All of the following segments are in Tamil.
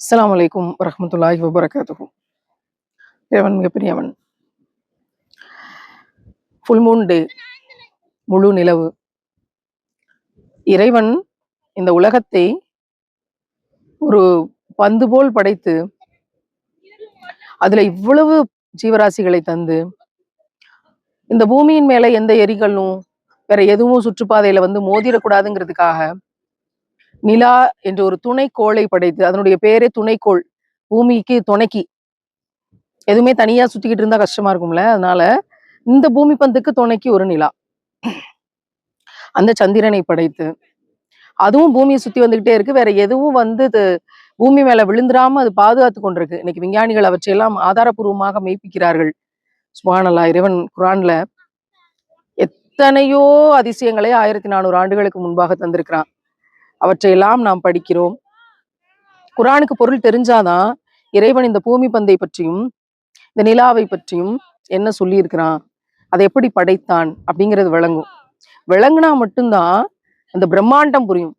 அஸ்ஸலாமு அலைக்கும் வரஹ்மத்துல்லாஹி வபரகாத்துஹு. இறைவன் மிகப்பெரியவன். ஃபுல் மூன் டே, முழு நிலவு. இறைவன் இந்த உலகத்தை ஒரு பந்து போல் படைத்து அதுல இவ்வளவு ஜீவராசிகளை தந்து, இந்த பூமியின் மேல எந்த எரிகளும் வேற எதுவும் சுற்றுப்பாதையில வந்து மோதிரக்கூடாதுங்கிறதுக்காக நிலா என்ற ஒரு துணைக்கோளை படைத்து, அதனுடைய பேரே துணைக்கோள். பூமிக்கு துணைக்கு எதுவுமே தனியா சுத்திக்கிட்டு இருந்தா கஷ்டமா இருக்கும்ல. அதனால இந்த பூமி பந்துக்கு துணைக்கு ஒரு நிலா. அந்த சந்திரனை படைத்து, அதுவும் பூமியை சுத்தி வந்துகிட்டே இருக்கு. வேற எதுவும் வந்து பூமி மேல விழுந்துராம அது பாதுகாத்து கொண்டிருக்கு. இன்னைக்கு விஞ்ஞானிகள் அவற்றையெல்லாம் ஆதாரபூர்வமாக மெய்ப்பிக்கிறார்கள். சுப்ஹானல்லாஹ், இறைவன் குர்ஆன்ல எத்தனையோ அதிசயங்களை 1400 ஆண்டுகளுக்கு முன்பாக தந்திருக்கிறான். அவற்றையெல்லாம் நாம் படிக்கிறோம். குர்ஆனுக்கு பொருள் தெரிஞ்சாதான் இறைவன் இந்த பூமி பந்தை பற்றியும் இந்த நிலாவை பற்றியும் என்ன சொல்லி இருக்கிறான், அதை எப்படி படைத்தான் அப்படிங்கிறது விளங்கும். விளங்குனா மட்டும்தான் அந்த பிரம்மாண்டம் புரியும்.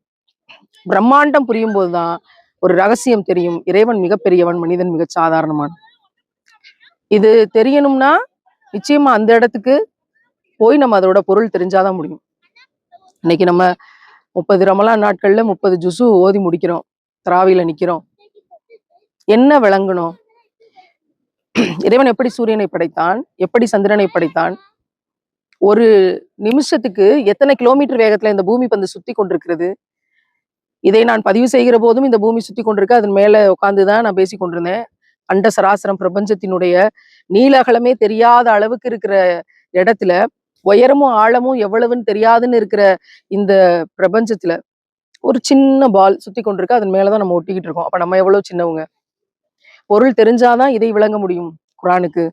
பிரம்மாண்டம் புரியும் போதுதான் ஒரு ரகசியம் தெரியும். இறைவன் மிகப்பெரியவன், மனிதன் மிக சாதாரணமான. இது தெரியணும்னா நிச்சயமா அந்த இடத்துக்கு போய் நம்ம அதோட பொருள் தெரிஞ்சாதான் முடியும். இன்னைக்கு நம்ம 30 ரமலான் நாட்கள்ல 30 ஜுசு ஓதி முடிக்கிறோம். தராவில நிக்கிறோம். என்ன விளங்கணும்? இறைவன் எப்படி சூரியனை படைத்தான், எப்படி சந்திரனை படைத்தான், ஒரு நிமிஷத்துக்கு எத்தனை கிலோமீட்டர் வேகத்துல இந்த பூமி பந்து சுத்தி கொண்டிருக்கிறது. இதை நான் பதிவு செய்கிற போதும் இந்த பூமி சுத்தி கொண்டிருக்கு. அதன் மேல உட்காந்துதான் நான் பேசி கொண்டிருந்தேன். அண்ட சராசரம் பிரபஞ்சத்தினுடைய நீல அகலமே தெரியாத அளவுக்கு இருக்கிற இடத்துல, உயரமும் ஆழமும் எவ்வளவுன்னு தெரியாதுன்னு இருக்கிற இந்த பிரபஞ்சத்துல ஒரு சின்ன பால் சுத்தி கொண்டிருக்கு. அதன் மேலதான் நம்ம ஒட்டிக்கிட்டு இருக்கோம். அப்ப நம்ம எவ்வளவு சின்னவங்க. பொருள் தெரிஞ்சாதான் இதை விளங்க முடியும் குர்ஆனுக்கு.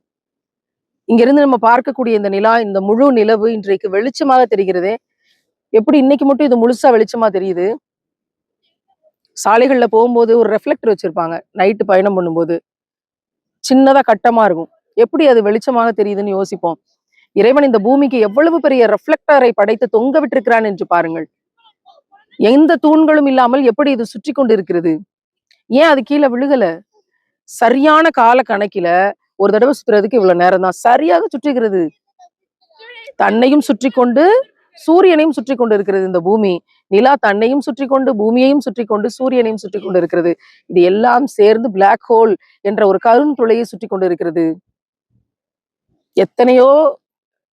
இங்கிருந்து நம்ம பார்க்கக்கூடிய இந்த நிலா, இந்த முழு நிலவு இன்றைக்கு வெளிச்சமாக தெரிகிறதே. எப்படி இன்னைக்கு மட்டும் இது முழுசா வெளிச்சமா தெரியுது? சாலைகள்ல போகும்போது ஒரு ரெஃப்ளெக்டர் வச்சிருப்பாங்க. நைட்டு பயணம் பண்ணும்போது சின்னதா கட்டமா இருக்கும். எப்படி அது வெளிச்சமாக தெரியுதுன்னு யோசிப்போம். இறைவன் இந்த பூமிக்கு எவ்வளவு பெரிய ரெஃப்ளெக்டரை படைத்து தொங்க விட்டிருக்கிறான் என்று பாருங்கள். எந்த தூண்களும் இல்லாமல் எப்படி இது சுற்றி கொண்டு இருக்கிறது. ஏன் அது கீழே விழுகல? சரியான கால கணக்கில ஒரு தடவை சுத்துறதுக்கு இவ்வளவு நேரம் தான். சரியாக சுற்றுகிறது. தன்னையும் சுற்றி கொண்டு சூரியனையும் சுற்றி கொண்டு இருக்கிறது இந்த பூமி. நிலா தன்னையும் சுற்றி கொண்டு பூமியையும் சுற்றி கொண்டு சூரியனையும் சுற்றி கொண்டு இருக்கிறது. இது எல்லாம் சேர்ந்து பிளாக் ஹோல் என்ற ஒரு கருந்துளையை சுற்றி கொண்டு இருக்கிறது. எத்தனையோ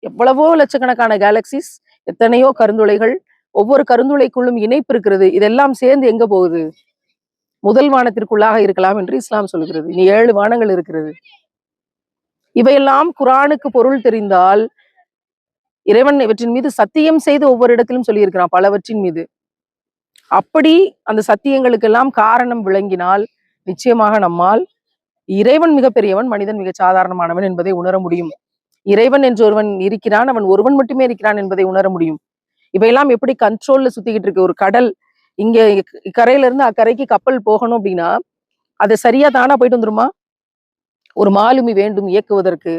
எவ்வளவோ லட்சக்கணக்கான கேலக்சிஸ், எத்தனையோ கருந்துளைகள், ஒவ்வொரு கருந்துளைக்குள்ளும் இணைப்பு இருக்கிறது. இதெல்லாம் சேர்ந்து எங்க போகுது? முதல் வானத்திற்குள்ளாக இருக்கலாம் என்று இஸ்லாம் சொல்கிறது. இனி 7 வானங்கள் இருக்கிறது. இவையெல்லாம் குர்ஆனுக்கு பொருள் தெரிந்தால், இறைவன் இவற்றின் மீது சத்தியம் செய்து ஒவ்வொரு இடத்திலும் சொல்லியிருக்கிறான், பலவற்றின் மீது. அப்படி அந்த சத்தியங்களுக்கெல்லாம் காரணம் விளங்கினால் நிச்சயமாக நம்மால் இறைவன் மிகப்பெரியவன், மனிதன் மிக சாதாரணமானவன் என்பதை உணர முடியும். இறைவன் என்று ஒருவன் இருக்கிறான், அவன் ஒருவன் மட்டுமே இருக்கிறான் என்பதை உணர முடியும். இவையெல்லாம் எப்படி கண்ட்ரோல்ல சுத்திக்கிட்டு இருக்கு. ஒரு கடல், இங்க கரையில இருந்து அக்கரைக்கு கப்பல் போகணும் அப்படின்னா அது சரியா தானா போயிட்டு வந்துருமா? ஒரு மாலுமி வேண்டும் இயக்குவதற்கு.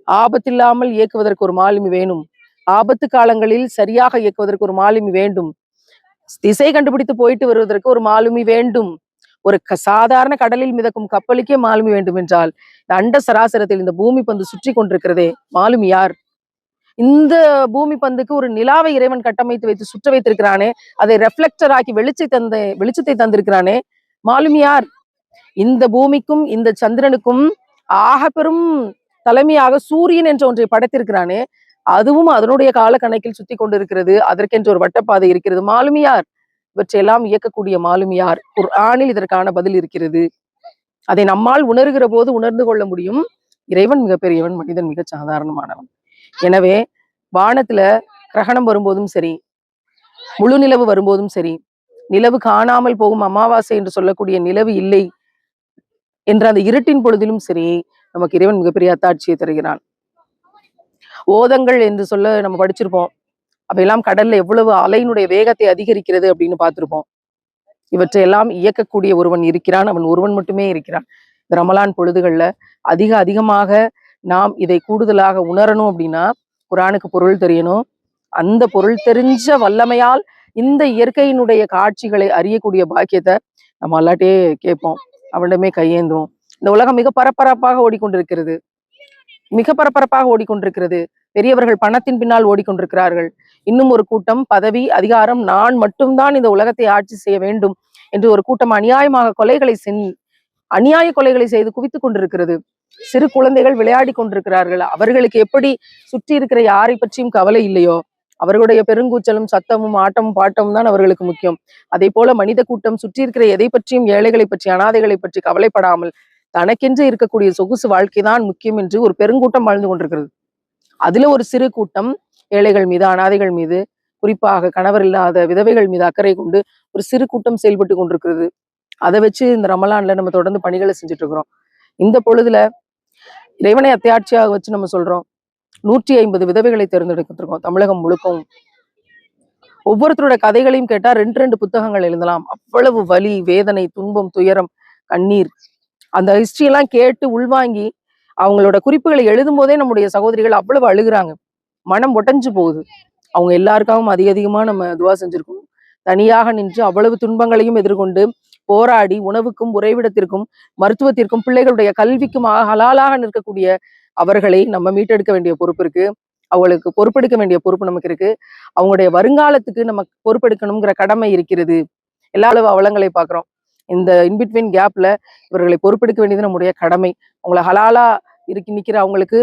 ஆபத்தில்லாமல் இயக்குவதற்கு ஒரு மாலுமி வேணும். ஆபத்து காலங்களில் சரியாக இயக்குவதற்கு ஒரு மாலுமி வேண்டும். திசை கண்டுபிடித்து போயிட்டு வருவதற்கு ஒரு மாலுமி வேண்டும். ஒரு சாதாரண கடலில் மிதக்கும் கப்பலுக்கே மாலுமி வேண்டும் என்றால், இந்த அண்ட சராசரத்தில் இந்த பூமி பந்து சுற்றி கொண்டிருக்கிறதே, மாலுமி யார்? இந்த பூமி பந்துக்கு ஒரு நிலாவை இறைவன் கட்டமைத்து வைத்து சுற்ற வைத்திருக்கிறானே, அதை ரெஃப்ளெக்டர் ஆக்கி வெளிச்சத்தை தந்திருக்கிறானே, மாலுமி யார்? இந்த பூமிக்கும் இந்த சந்திரனுக்கும் ஆக பெரும் தலைமையாக சூரியன் என்ற ஒன்றை படைத்திருக்கிறானே, அதுவும் அதனுடைய கால கணக்கில் சுத்தி கொண்டிருக்கிறது. அதற்கென்று ஒரு வட்டப்பாதை இருக்கிறது. மாலுமி யார்? இவற்றையெல்லாம் இயக்கக்கூடிய மாலுமி யார்? குர்ஆனில் இதற்கான பதில் இருக்கிறது. அதை நம்மால் உணர்கிற போது உணர்ந்து கொள்ள முடியும். இறைவன் மிகப்பெரியவன், மனிதன் மிக சாதாரணமானவன். எனவே வானத்துல கிரகணம் வரும்போதும் சரி, முழு நிலவு வரும்போதும் சரி, நிலவு காணாமல் போகும் அமாவாசை என்று சொல்லக்கூடிய நிலவு இல்லை என்ற அந்த இருட்டின் பொழுதிலும் சரி, நமக்கு இறைவன் மிகப்பெரிய அத்தாட்சியை தருகிறான். ஓதங்கள் என்று சொல்ல நம்ம படிச்சிருப்போம். அவையெல்லாம் கடல்ல எவ்வளவு அலையினுடைய வேகத்தை அதிகரிக்கிறது அப்படின்னு பார்த்திருப்போம். இவற்றையெல்லாம் இயக்கக்கூடிய ஒருவன் இருக்கிறான். அவன் ஒருவன் மட்டுமே இருக்கிறான். இந்த ரமலான் பொழுதுகள்ல அதிகமாக நாம் இதை கூடுதலாக உணரணும் அப்படின்னா குர்ஆனுக்கு பொருள் தெரியணும். அந்த பொருள் தெரிஞ்ச வல்லமையால் இந்த இயற்கையினுடைய காட்சிகளை அறியக்கூடிய பாக்கியத்தை நம்ம அல்லாட்டே கேட்போம். அவனிடமே கையேந்துவோம். இந்த உலகம் மிக பரபரப்பாக ஓடிக்கொண்டிருக்கிறது, மிக பரபரப்பாக ஓடிக்கொண்டிருக்கிறது. பெரியவர்கள் பணத்தின் பின்னால் ஓடிக்கொண்டிருக்கிறார்கள். இன்னும் ஒரு கூட்டம் பதவி, அதிகாரம், நான் மட்டும்தான் இந்த உலகத்தை ஆட்சி செய்ய வேண்டும் என்று ஒரு கூட்டம் அநியாயமாக அநியாய கொலைகளை செய்து குவித்துக் கொண்டிருக்கிறது. சிறு குழந்தைகள் விளையாடி கொண்டிருக்கிறார்கள். அவர்களுக்கு எப்படி சுற்றி இருக்கிற யாரை பற்றியும் கவலை இல்லையோ, அவர்களுடைய பெருங்கூச்சலும் சத்தமும் ஆட்டமும் பாட்டமும் தான் அவர்களுக்கு முக்கியம். அதே போல மனித கூட்டம் சுற்றி இருக்கிற எதை பற்றியும், ஏழைகளை பற்றி, அனாதைகளை பற்றி கவலைப்படாமல் தனக்கென்று இருக்கக்கூடிய சொகுசு வாழ்க்கைதான் முக்கியம் என்று ஒரு பெருங்கூட்டம் வாழ்ந்து கொண்டிருக்கிறது. அதுல ஒரு சிறு கூட்டம் ஏழைகள் மீது, அனாதைகள் மீது, குறிப்பாக கணவர் இல்லாத விதவைகள் மீது அக்கறை கொண்டு ஒரு சிறு கூட்டம் செயல்பட்டு கொண்டிருக்கிறது. அதை வச்சு இந்த ரமலான்ல நம்ம தொடர்ந்து பணிகளை செஞ்சுட்டு இருக்கிறோம். இந்த பொழுதுல இறைவனை அத்தியாட்சியாக வச்சு நம்ம சொல்றோம், 150 விதவைகளை தேர்ந்தெடுத்திருக்கோம் தமிழகம் முழுக்கவும். ஒவ்வொருத்தரோட கதைகளையும் கேட்டா 2 புத்தகங்கள் எழுதலாம். அவ்வளவு வலி, வேதனை, துன்பம், துயரம், கண்ணீர், அந்த ஹிஸ்டரி எல்லாம் கேட்டு உள்வாங்கி அவங்களோட குறிப்புகளை எழுதும் போதே நம்முடைய சகோதரிகள் அவ்வளவு அழுகுறாங்க, மனம் உடைஞ்சு போகுது. அவங்க எல்லாருக்காகவும் அதிகமா நம்ம துவா செஞ்சிருக்கோம். தனியாக நின்று அவ்வளவு துன்பங்களையும் எதிர்கொண்டு போராடி உணவுக்கும், உறைவிடத்திற்கும், மருத்துவத்திற்கும், பிள்ளைகளுடைய கல்விக்கும் ஹலாலாக நிற்கக்கூடிய அவர்களை நம்ம மீட்டெடுக்க வேண்டிய பொறுப்பு இருக்கு. அவங்களுக்கு பொறுப்பெடுக்க வேண்டிய பொறுப்பு நமக்கு இருக்கு. அவங்களுடைய வருங்காலத்துக்கு நம்ம பொறுப்பெடுக்கணுங்கிற கடமை இருக்கிறது. எல்லா அளவு அவலங்களை பார்க்கிறோம். இந்த இன்பிட்வீன் கேப்ல இவர்களை பொறுப்பெடுக்க வேண்டியது நம்முடைய கடமை. அவங்களை ஹலாலா நிக்கிற அவங்களுக்கு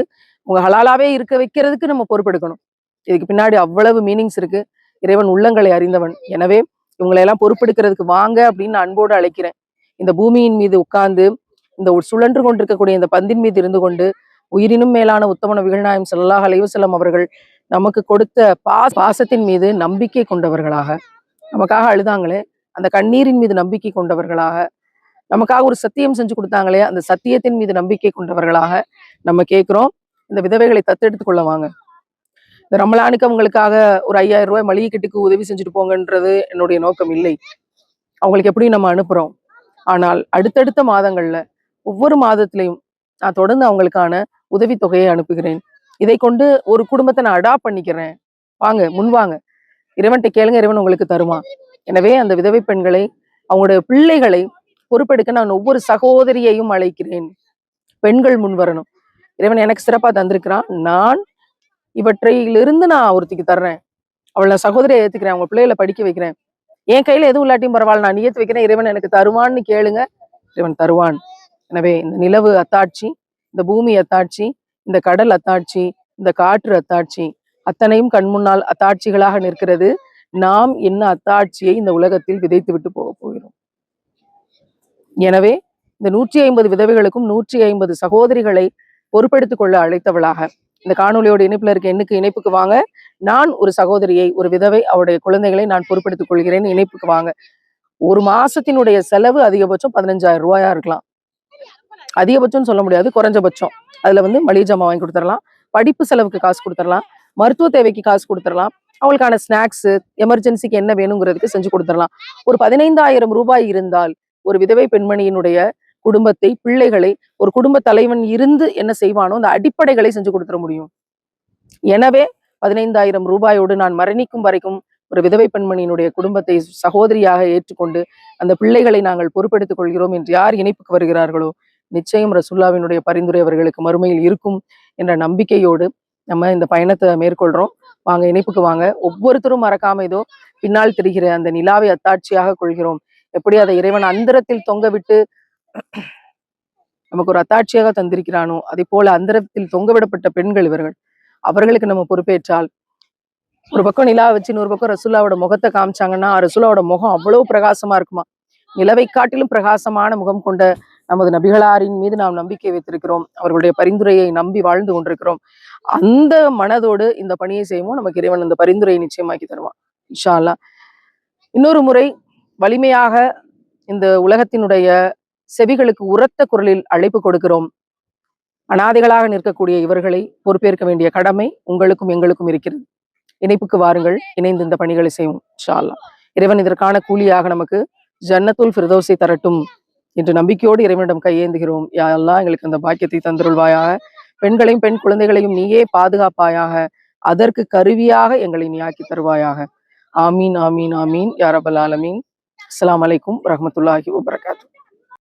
உங்க ஹலாலாவே இருக்க வைக்கிறதுக்கு நம்ம பொறுப்பெடுக்கணும். இதுக்கு பின்னாடி அவ்வளவு மீனிங்ஸ் இருக்கு. இறைவன் உள்ளங்களை அறிந்தவன். எனவே இவங்களை எல்லாம் பொறுப்பெடுக்கிறதுக்கு வாங்க அப்படின்னு நான் அன்போடு அழைக்கிறேன். இந்த பூமியின் மீது உட்கார்ந்து இந்த சுழன்று கொண்டிருக்கக்கூடிய இந்த பந்தின் மீது இருந்து கொண்டு உயிரினும் மேலான உத்தம நபிகள் நாயகம் ஸல்லல்லாஹு அலைஹி வஸல்லம் அவர்கள் நமக்கு கொடுத்த பாசத்தின் மீது நம்பிக்கை கொண்டவர்களாக, நமக்காக அழுதாங்களே அந்த கண்ணீரின் மீது நம்பிக்கை கொண்டவர்களாக, நமக்காக ஒரு சத்தியம் செஞ்சு கொடுத்தாங்களே அந்த சத்தியத்தின் மீது நம்பிக்கை கொண்டவர்களாக நம்ம கேட்கிறோம். இந்த விதவைகளை தத்தெடுத்துக் கொள்ள வாங்க. இந்த ரமலானுக்கு அவங்களுக்காக ஒரு 5000 ரூபாய் மளிகை கட்டுக்கு உதவி செஞ்சுட்டு போங்கன்றது என்னுடைய நோக்கம் இல்லை. அவங்களுக்கு எப்படி நம்ம அனுப்புறோம். ஆனால் அடுத்தடுத்த மாதங்கள்ல ஒவ்வொரு மாதத்திலையும் நான் தொடர்ந்து அவங்களுக்கான உதவித்தொகையை அனுப்புகிறேன். இதை கொண்டு ஒரு குடும்பத்தை நான் அடாப்ட் பண்ணிக்கிறேன். வாங்க, முன்வாங்க, இறைவன்கிட்ட கேளுங்க, இறைவன் உங்களுக்கு தருவான். எனவே அந்த விதவை பெண்களை, அவங்களுடைய பிள்ளைகளை பொறுப்பெடுக்க நான் ஒவ்வொரு சகோதரியையும் அழைக்கிறேன். பெண்கள் முன் வரணும். இறைவன் எனக்கு சிறப்பா தந்திருக்கிறான், நான் இவற்றையிலிருந்து நான் ஒருத்திக்கு தர்றேன், அவளை சகோதரியை ஏத்துக்கிறேன், அவங்க பிள்ளைகளை படிக்க வைக்கிறேன், என் கையில எதுவும் இல்லாட்டியும் பரவாயில்ல, நான் நியத்து வைக்கிறேன், இறைவன் எனக்கு தருவான்னு கேளுங்க, இறைவன் தருவான். எனவே இந்த நிலவு அத்தாட்சி, இந்த பூமி அத்தாட்சி, இந்த கடல் அத்தாட்சி, இந்த காற்று அத்தாட்சி, அத்தனையும் கண் முன்னால் அத்தாட்சிகளாக நிற்கிறது. நாம் என்ன அத்தாட்சியை இந்த உலகத்தில் விதைத்து விட்டு போக போகிறோம். எனவே இந்த 150 விதவைகளுக்கும் 150 சகோதரிகளை பொறுப்பெடுத்துக் கொள்ள அழைத்தவளாக இந்த காணொலியோட இணைப்புல இருக்க எண்ணுக்கு இணைப்புக்கு வாங்க. நான் ஒரு சகோதரியை, ஒரு விதவை, அவருடைய குழந்தைகளை நான் பொறுப்பெடுத்துக் கொள்கிறேன், இணைப்புக்கு வாங்க. ஒரு மாசத்தினுடைய செலவு அதிகபட்சம் 15,000 ரூபாயா இருக்கலாம். அதிகபட்சம் சொல்ல முடியாது, குறைஞ்சபட்சம். அதுல மளிகை ஜாமான் வாங்கி கொடுத்துடலாம், படிப்பு செலவுக்கு காசு கொடுத்துடலாம், மருத்துவ தேவைக்கு காசு கொடுத்துடலாம், அவங்களுக்கான ஸ்நாக்ஸ், எமர்ஜென்சிக்கு என்ன வேணுங்கிறதுக்கு செஞ்சு கொடுத்துடலாம். ஒரு 15,000 ரூபாய் இருந்தால் ஒரு விதவை பெண்மணியினுடைய குடும்பத்தை, பிள்ளைகளை, ஒரு குடும்ப தலைவன் இருந்து என்ன செய்வானோ அந்த அடிப்படைகளை செஞ்சு கொடுத்துட முடியும். எனவே 15,000 ரூபாயோடு நான் மரணிக்கும் வரைக்கும் ஒரு விதவை பெண்மணியினுடைய குடும்பத்தை சகோதரியாக ஏற்றுக்கொண்டு அந்த பிள்ளைகளை நாங்கள் பொறுப்பெடுத்துக் கொள்கிறோம் என்று யார் இணைப்புக்கு வருகிறார்களோ நிச்சயம் ரசூலுல்லாஹ்வினுடைய பரிந்துரை அவர்களுக்கு மறுமையில் இருக்கும் என்ற நம்பிக்கையோடு நம்ம இந்த பயணத்தை மேற்கொள்றோம். வாங்க, இணைப்புக்கு வாங்க. ஒவ்வொருத்தரும் மறக்காம இதோ பின்னால் தெரிகிற அந்த நிலாவை அத்தாட்சியாக கொள்கிறோம். எப்படி அதை இறைவன் அந்தரத்தில் தொங்க விட்டு நமக்கு ஒரு அத்தாட்சியாக தந்திருக்கிறானோ அதே போல அந்தரத்தில் தொங்கவிடப்பட்ட பெண்கள் இவர்கள். அவர்களுக்கு நம்ம பொறுப்பேற்றால், ஒரு பக்கம் நிலா வச்சு இன்னொரு பக்கம் ரசூலுல்லாவோட முகத்தை காமிச்சாங்கன்னா ரசூலுல்லாவோட முகம் அவ்வளவு பிரகாசமா இருக்குமா. நிலவை காட்டிலும் பிரகாசமான முகம் கொண்ட நமது நபிகளாரின் மீது நாம் நம்பிக்கை வைத்திருக்கிறோம். அவர்களுடைய பரிந்துரையை நம்பி வாழ்ந்து கொண்டிருக்கிறோம். அந்த மனதோடு இந்த பணியை செய்வோம். நமக்கு இறைவன் இந்த பரிந்துரையை நிச்சயமாக்கி தருவான் இன்ஷா அல்லாஹ். இன்னொரு முறை வலிமையாக இந்த உலகத்தினுடைய செவிகளுக்கு உரத்த குரலில் அழைப்பு கொடுக்கிறோம். அனாதைகளாக நிற்கக்கூடிய இவர்களை பொறுப்பேற்க வேண்டிய கடமை உங்களுக்கும் எங்களுக்கும் இருக்கிறது. இணைப்புக்கு வாருங்கள், இணைந்து இந்த பணிகளை செய்வோம் இன்ஷா அல்லாஹ். இறைவன் இதற்கான கூலியாக நமக்கு ஜன்னத்துல் ஃபிர்தௌஸை தரட்டும் என்று நம்பிக்கையோடு இறைவனிடம் கையேந்துகிறோம். யா அல்லாஹ், எங்களுக்கு அந்த பாக்கியத்தை தந்தருள்வாயாக. பெண்களையும் பெண் குழந்தைகளையும் நீயே பாதுகாப்பாயாக. அதற்கு கருவியாக எங்களை நீ ஆக்கி தருவாயாக. ஆமீன் ஆமீன் ஆமீன் யா ரப்பல் ஆலமீன். அஸ்ஸலாமு அலைக்கும் வரஹ்மத்துல்லாஹி வபரகாத்துஹு.